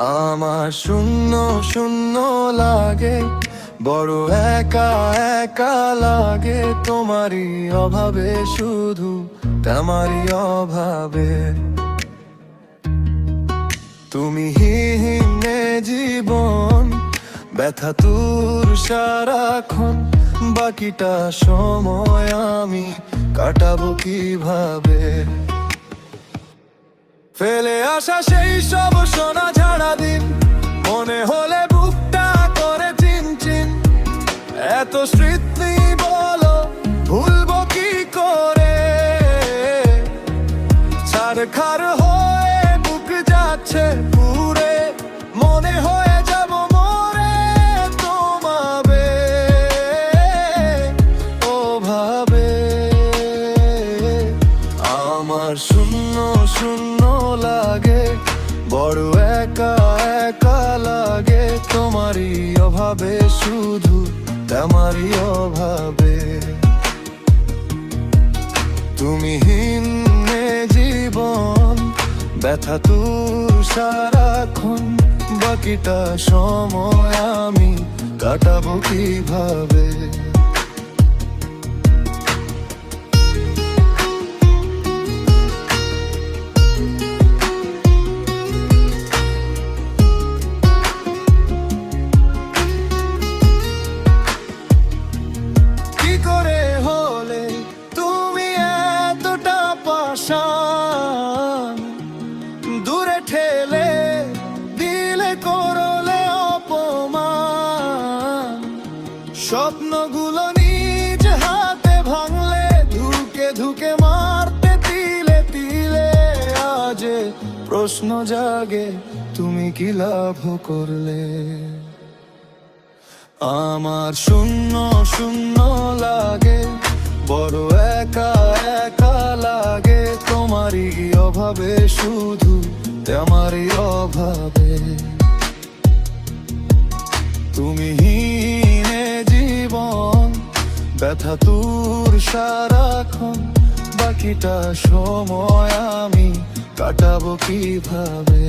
আমার শূন্য শূন্য লাগে, বড় একা একা লাগে, তোমারই অভাবে, শুধু তোমারই অভাবে। তুমি হীনে জীবন, ব্যথা তোর সারাক্ষণ, বাকিটা সময় আমি কাটাবো কিভাবে? ফেলে আসা সেই সব সোনা ঝাড়া দিন, মনে হলে বুকটা করে চিনচিন। এত স্মৃতি বলো ভুলবো কি করে? ছাড়খাড় হয়ে বুক যাচ্ছে পুরে, মনে হয়ে যাব মরে তোমাবে ওভাবে। আমার শূন্য শূন্য লাগে, বড় একা একা লাগে, তোমারই অভাবে, শুধু তোমারই অভাবে। তুমি হীনে জীবন, ব্যথা তোর সারাক্ষণ, বাকিটা সময় আমি কাটাবো কিভাবে? কি করে হলে তুমি এতটা পাষাণ, দূরে ঠেলে দিলে করলে অপমান। স্বপ্নগুলো নিজ হাতে ভাঙলে, ধুকে ধুকে মারতে তিলে তিলে। আজ প্রশ্ন জাগে, তুমি কি লাভ করলে? আমার শূন্য শূন্য লাগে, বড় একা একা লাগে, তোমারই অভাবে, শুধু তোমারই অভাবে। তুমি হীনে জীবন, ব্যথা তোর সারাক্ষণ, বাকিটা সময় আমি কাটাবো কিভাবে?